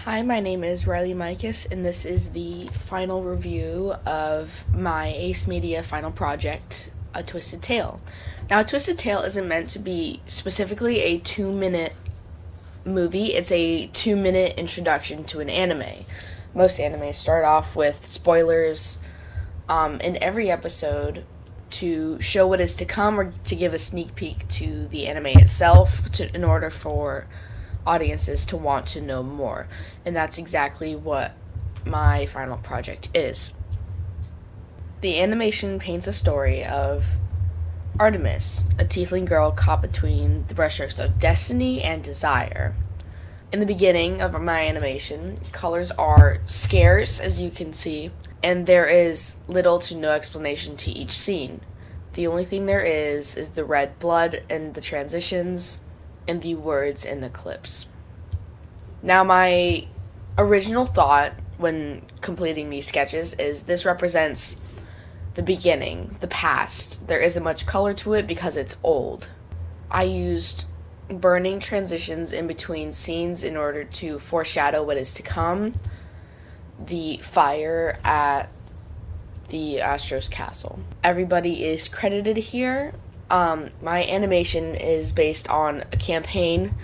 Hi, my name is Riley Micus, and this is the final review of my AICE Media final project, A Twisted Tale. Now, A Twisted Tale isn't meant to be specifically a 2-minute movie. It's a 2-minute introduction to an anime. Most animes start off with spoilers in every episode to show what is to come or to give a sneak peek to the anime itself in order for audiences to want to know more. And that's exactly what my final project is. The animation paints a story of Artemis, a tiefling girl caught between the brushstrokes of destiny and desire. In the beginning of my animation, colors are scarce, as you can see, and there is little to no explanation to each scene. The only thing there is the red blood and the transitions and the words in the clips. Now, my original thought when completing these sketches is this represents the beginning, the past. There isn't much color to it because it's old. I used burning transitions in between scenes in order to foreshadow what is to come. The fire at the Astros castle. Everybody is credited here. My animation is based on a campaign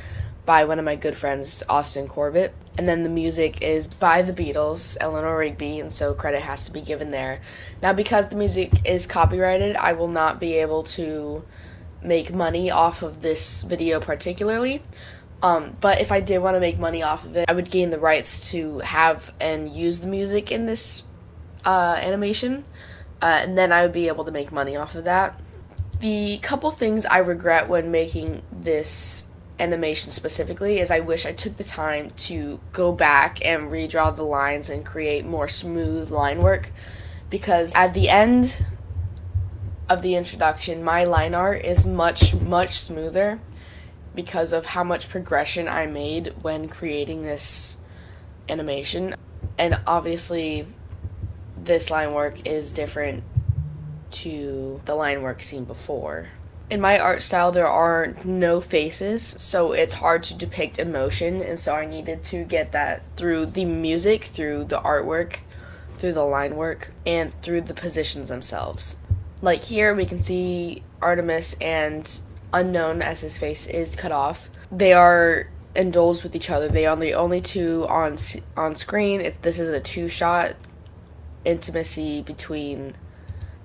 by one of my good friends, Austin Corbett, and then the music is by the Beatles, Eleanor Rigby, and so credit has to be given there. Now, because the music is copyrighted, I will not be able to make money off of this video particularly, but if I did want to make money off of it, I would gain the rights to have and use the music in this animation, and then I would be able to make money off of that. The couple things I regret when making this animation specifically is I wish I took the time to go back and redraw the lines and create more smooth line work, because at the end of the introduction, my line art is much smoother because of how much progression I made when creating this animation. And obviously, this line work is different to the line work seen before. In my art style, there are no faces, so it's hard to depict emotion, and so I needed to get that through the music, through the artwork, through the line work, and through the positions themselves. Like here, we can see Artemis and Unknown, as his face is cut off. They are indulged with each other. They are the only two on screen. This is a two-shot. Intimacy between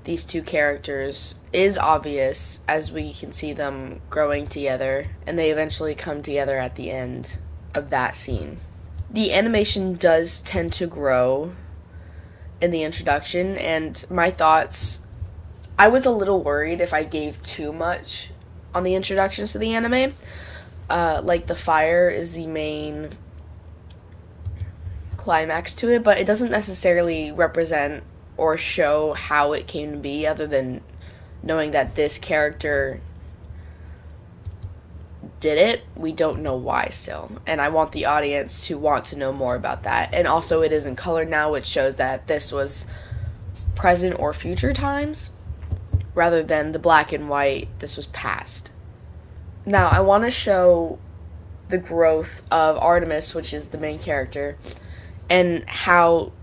these two characters is obvious as we can see them growing together, and they eventually come together at the end of that scene. The animation does tend to grow in the introduction, and my thoughts, I was a little worried if I gave too much on the introductions to the anime. Like the fire is the main climax to it, but it doesn't necessarily represent or show how it came to be, other than knowing that this character did it. We don't know why still, and I want the audience to want to know more about that. And also, it is in color now, which shows that this was present or future times rather than the black and white. This was past. Now, I want to show the growth of Artemis, which is the main character, and how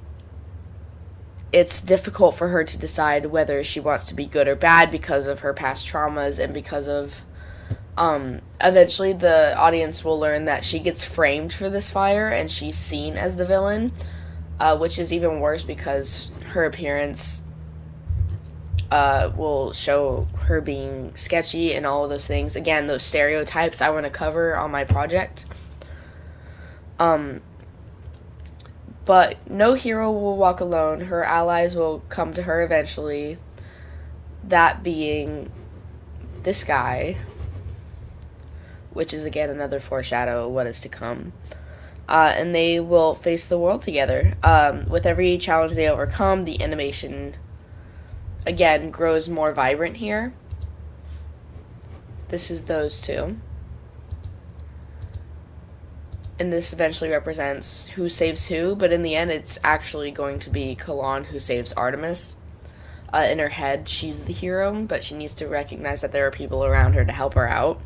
it's difficult for her to decide whether she wants to be good or bad because of her past traumas, and because of eventually the audience will learn that she gets framed for this fire and she's seen as the villain, which is even worse because her appearance will show her being sketchy and all of those things. Again, those stereotypes I want to cover on my project. But no hero will walk alone. Her allies will come to her eventually. That being this guy, which is again another foreshadow of what is to come. And they will face the world together. With every challenge they overcome, the animation again grows more vibrant here. This is those two. And this eventually represents who saves who, but in the end, it's actually going to be Kalan who saves Artemis. In her head, she's the hero, but she needs to recognize that there are people around her to help her out.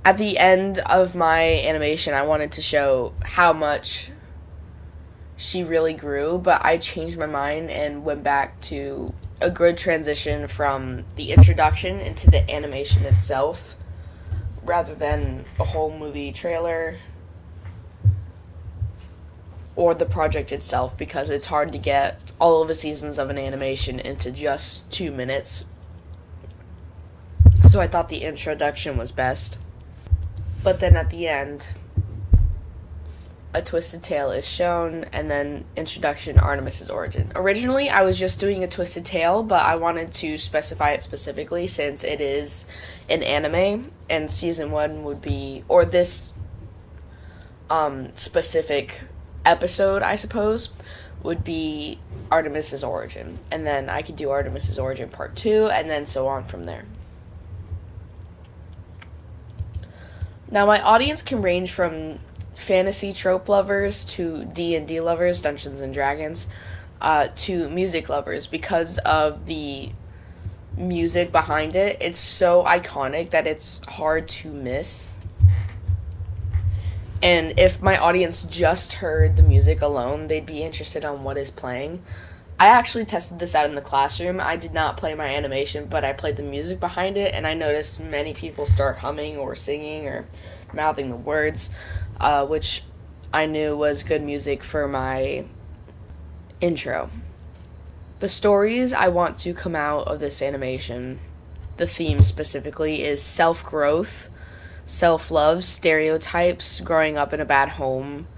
At the end of my animation, I wanted to show how much she really grew, but I changed my mind and went back to a good transition from the introduction into the animation itself, rather than a whole movie trailer or the project itself, because it's hard to get all of the seasons of an animation into just 2 minutes. So I thought the introduction was best. But then at the end, A Twisted Tale is shown, and then introduction, Artemis's origin. Originally, I was just doing A Twisted Tale, but I wanted to specify it specifically since it is an anime, and season 1 would be, or this specific episode, I suppose, would be Artemis's origin. And then I could do Artemis's origin part 2, and then so on from there. Now, my audience can range from fantasy trope lovers to D&D lovers, Dungeons and Dragons, to music lovers, because of the music behind it. It's so iconic that it's hard to miss. And if my audience just heard the music alone, they'd be interested on what is playing. I actually tested this out in the classroom. I did not play my animation, but I played the music behind it, and I noticed many people start humming or singing or mouthing the words, which I knew was good music for my intro. The stories I want to come out of this animation, the theme specifically, is self-growth, self-love, stereotypes, growing up in a bad home,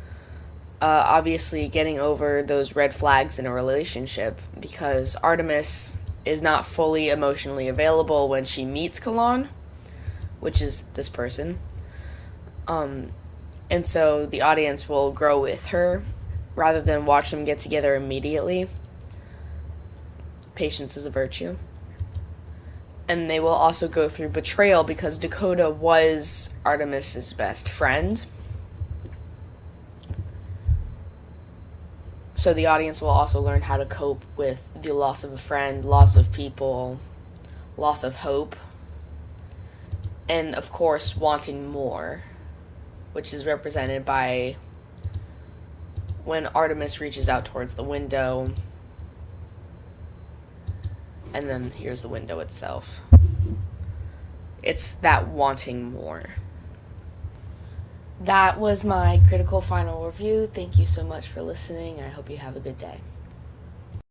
obviously getting over those red flags in a relationship, because Artemis is not fully emotionally available when she meets Kalon, which is this person. And so the audience will grow with her rather than watch them get together immediately. Patience is a virtue. And they will also go through betrayal, because Dakota was Artemis's best friend. So the audience will also learn how to cope with the loss of a friend, loss of people, loss of hope, and of course wanting more, which is represented by when Artemis reaches out towards the window, and then here's the window itself. It's that wanting more. That was my critical final review. Thank you so much for listening. I hope you have a good day.